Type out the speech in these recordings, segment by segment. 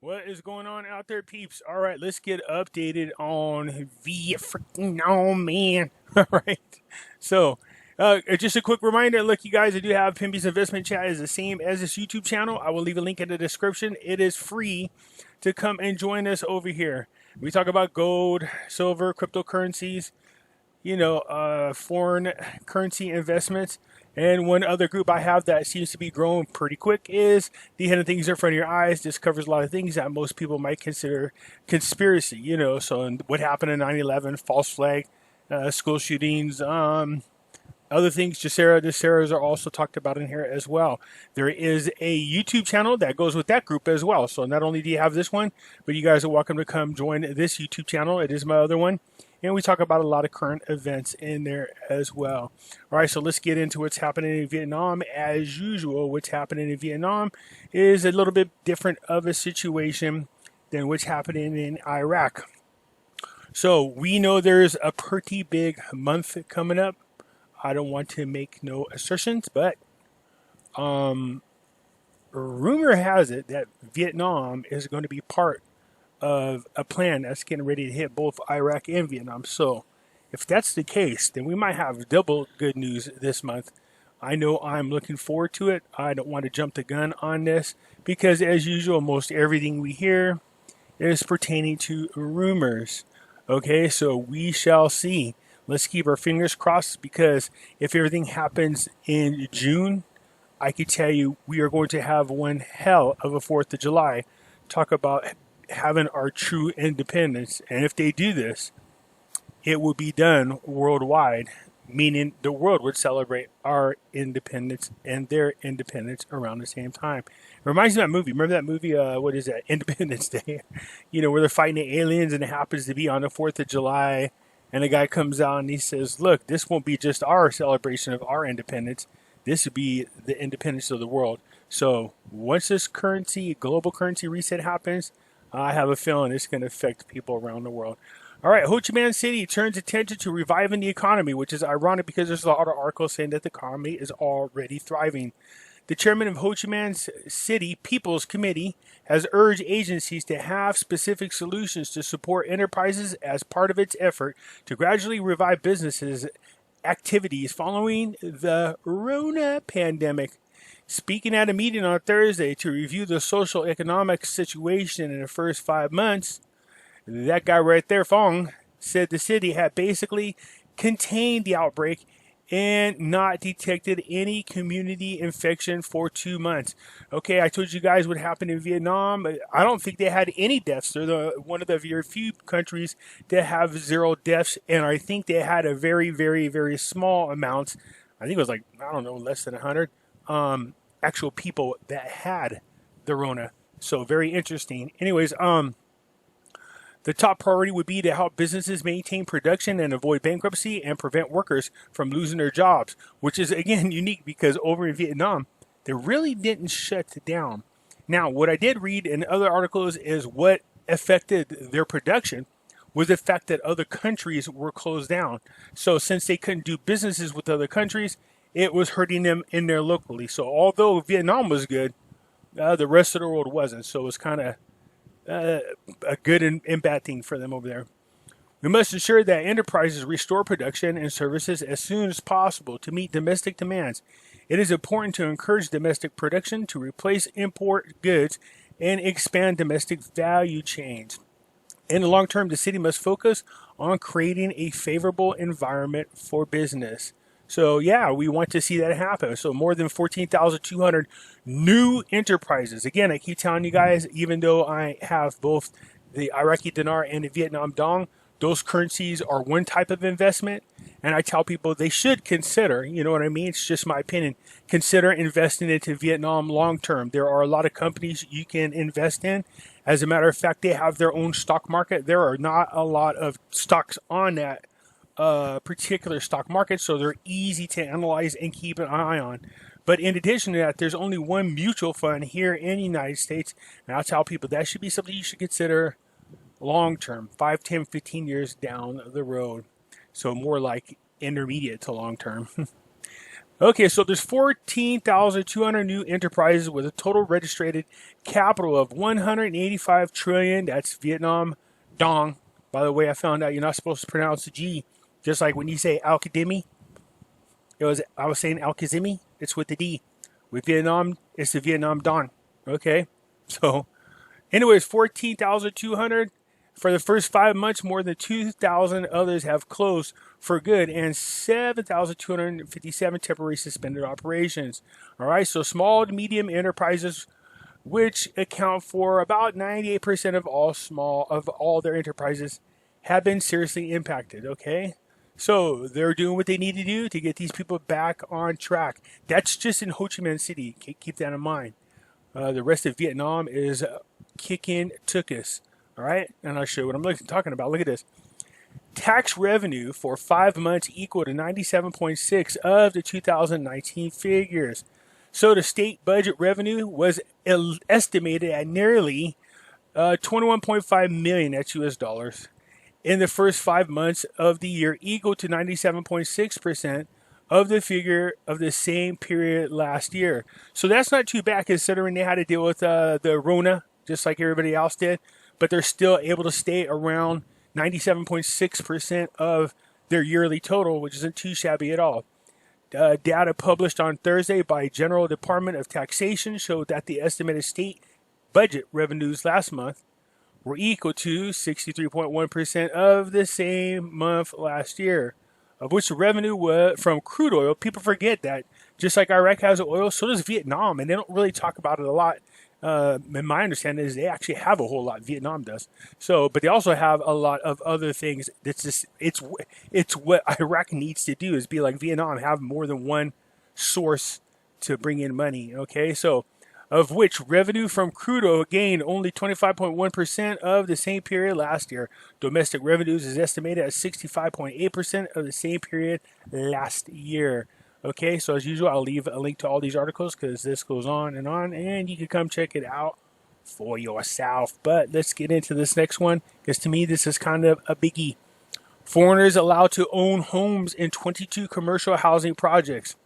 What is going on out there, peeps? All right, let's get updated on Vietnam, man. All right. So, just a quick reminder. Look, you guys, I do have Pimpy's Investment Chat is the same as this YouTube channel. I will leave a link in the description. It is free to come and join us over here. We talk about gold, silver, cryptocurrencies, foreign currency investments. And one other group I have that seems to be growing pretty quick is the hidden things in front of your eyes. This covers a lot of things that most people might consider conspiracy, So what happened in 9/11, false flag, school shootings, other things, Jaceras are also talked about in here as well. There is a YouTube channel that goes with that group as well. So not only do you have this one, but you guys are welcome to come join this YouTube channel. It is my other one. And we talk about a lot of current events in there as well. All right, so let's get into what's happening in Vietnam. As usual, what's happening in Vietnam is a little bit different of a situation than what's happening in Iraq. So we know there's a pretty big month coming up. I don't want to make no assertions, but rumor has it that Vietnam is going to be part of a plan that's getting ready to hit both Iraq and Vietnam. So if that's the case, then we might have double good news this month. I know I'm looking forward to it. I don't want to jump the gun on this because, as usual, most everything we hear is pertaining to rumors. Okay, so we shall see. Let's keep our fingers crossed because if everything happens in June, I can tell you we are going to have one hell of a 4th of July. Talk about having our true independence. And if they do this, it will be done worldwide, meaning the world would celebrate our independence and their independence around the same time. It reminds me of that movie. Remember that movie, what is that, Independence Day? Where they're fighting the aliens and it happens to be on the 4th of July. And the guy comes out and he says, look, this won't be just our celebration of our independence. This would be the independence of the world. So once this global currency reset happens, I have a feeling it's going to affect people around the world. All right, Ho Chi Minh City turns attention to reviving the economy, which is ironic because there's a lot of articles saying that the economy is already thriving. The chairman of Ho Chi Minh City People's Committee has urged agencies to have specific solutions to support enterprises as part of its effort to gradually revive businesses' activities following the RONA pandemic. Speaking at a meeting on Thursday to review the social economic situation in the first 5 months, that guy right there, Fong, said the city had basically contained the outbreak and not detected any community infection for 2 months. Okay, I told you guys what happened in Vietnam. I don't think they had any deaths. They're one of the very few countries that have 0 deaths, and I think they had a very, very, very small amount. I think it was like, I don't know, less than 100 actual people that had the Rona. So very interesting. Anyways, the top priority would be to help businesses maintain production and avoid bankruptcy and prevent workers from losing their jobs, which is, again, unique because over in Vietnam, they really didn't shut down. Now, what I did read in other articles is what affected their production was the fact that other countries were closed down. So since they couldn't do businesses with other countries, it was hurting them in there locally. So although Vietnam was good, the rest of the world wasn't. So it was kind of a good and bad thing for them over there. We must ensure that enterprises restore production and services as soon as possible to meet domestic demands. It is important to encourage domestic production to replace import goods and expand domestic value chains. In the long term, the city must focus on creating a favorable environment for business. So, yeah, we want to see that happen. So, more than 14,200 new enterprises. Again, I keep telling you guys, even though I have both the Iraqi dinar and the Vietnam dong, those currencies are one type of investment. And I tell people they should consider, you know what I mean? It's just my opinion, consider investing into Vietnam long term. There are a lot of companies you can invest in. As a matter of fact, they have their own stock market. There are not a lot of stocks on that particular stock market, so they're easy to analyze and keep an eye on. But in addition to that, there's only one mutual fund here in the United States, and I'll tell people that should be something you should consider long term, 5, 10, 15 years down the road. So more like intermediate to long term. Okay, so there's 14,200 new enterprises with a total registered capital of 185 trillion. That's Vietnam dong. By the way, I found out you're not supposed to pronounce the G, just like when you say Alkademi. I was saying Alkazimi. It's with the D. With Vietnam, it's the Vietnam dong. Okay, so anyways, 14,200 for the first 5 months. More than 2,000 others have closed for good, and 7,257 temporarily suspended operations. All right, so small to medium enterprises, which account for about 98% of all their enterprises, have been seriously impacted. Okay, so they're doing what they need to do to get these people back on track. That's just in Ho Chi Minh City. Keep that in mind. The rest of Vietnam is kicking tuchus. All right, and I'll show you what I'm talking about. Look at this. Tax revenue for 5 months equal to 97.6 of the 2019 figures. So the state budget revenue was estimated at nearly 21.5 million, that's US dollars, in the first 5 months of the year, equal to 97.6% of the figure of the same period last year. So that's not too bad considering they had to deal with the RONA, just like everybody else did, but they're still able to stay around 97.6% of their yearly total, which isn't too shabby at all. Data published on Thursday by General Department of Taxation showed that the estimated state budget revenues last month were equal to 63.1% of the same month last year, of which the revenue was from crude oil. People forget that just like Iraq has oil, so does Vietnam, and they don't really talk about it a lot. And my understanding is they actually have a whole lot. Vietnam does. So, but they also have a lot of other things. That's just it's what Iraq needs to do is be like Vietnam, have more than one source to bring in money. Okay, so of which revenue from crude oil gained only 25.1% of the same period last year. Domestic revenues is estimated at 65.8% of the same period last year. Okay, so as usual, I'll leave a link to all these articles because this goes on, and you can come check it out for yourself. But let's get into this next one because to me, this is kind of a biggie. Foreigners allowed to own homes in 22 commercial housing projects.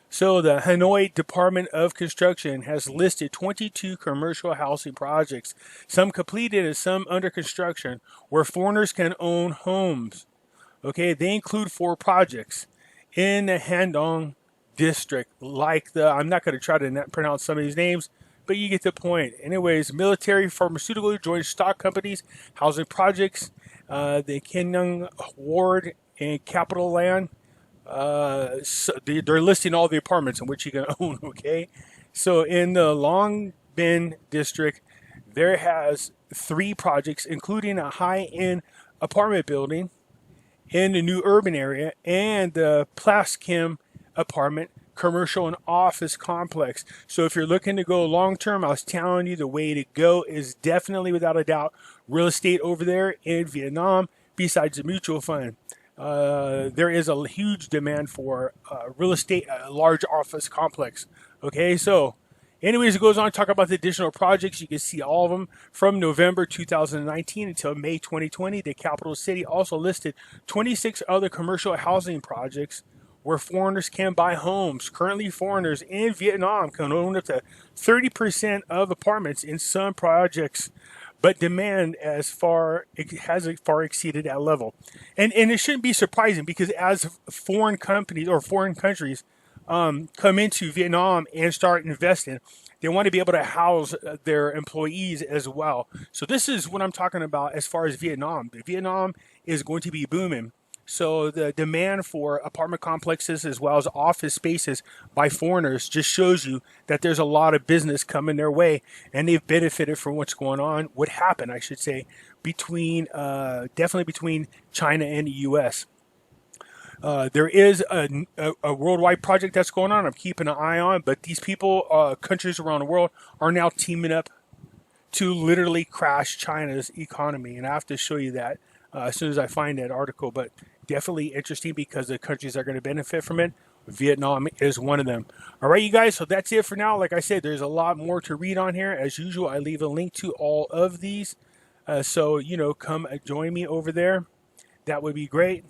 So the Hanoi Department of Construction has listed 22 commercial housing projects, some completed and some under construction, where foreigners can own homes. Okay, they include 4 projects in the Handong district, I'm not going to try to pronounce some of these names, but you get the point. Anyways, military, pharmaceutical, joint stock companies, housing projects, the Kenyang Ward and Capital Land. So they're listing all the apartments in which you can own, okay? So in the Long Bin district, there has 3 projects, including a high-end apartment building in the new urban area and the Plaskim apartment, commercial and office complex. So if you're looking to go long term, I was telling you the way to go is definitely, without a doubt, real estate over there in Vietnam, besides the mutual fund. There is a huge demand for real estate, a large office complex. Okay, so anyways, it goes on to talk about the additional projects. You can see all of them from November 2019 until May 2020. The capital city also listed 26 other commercial housing projects where foreigners can buy homes. Currently, foreigners in Vietnam can own up to 30% of apartments in some projects, but demand has far exceeded that level. And it shouldn't be surprising because as foreign companies or foreign countries come into Vietnam and start investing, they want to be able to house their employees as well. So this is what I'm talking about as far as Vietnam. Vietnam is going to be booming. So the demand for apartment complexes as well as office spaces by foreigners just shows you that there's a lot of business coming their way, and they've benefited from what's going on, what happened, I should say, definitely between China and the U.S. There is a worldwide project that's going on. I'm keeping an eye on, but these people, countries around the world, are now teaming up to literally crash China's economy, and I have to show you that as soon as I find that article. But definitely interesting because the countries are going to benefit from it. Vietnam is one of them. All right, you guys, so that's it for now. Like I said, there's a lot more to read on here. As usual, I leave a link to all of these. So, come join me over there. That would be great.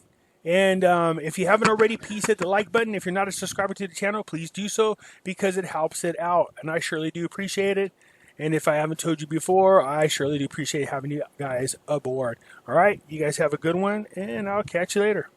And if you haven't already, please hit the like button. If you're not a subscriber to the channel, please do so because it helps it out. And I surely do appreciate it. And if I haven't told you before, I surely do appreciate having you guys aboard. All right, you guys have a good one, and I'll catch you later.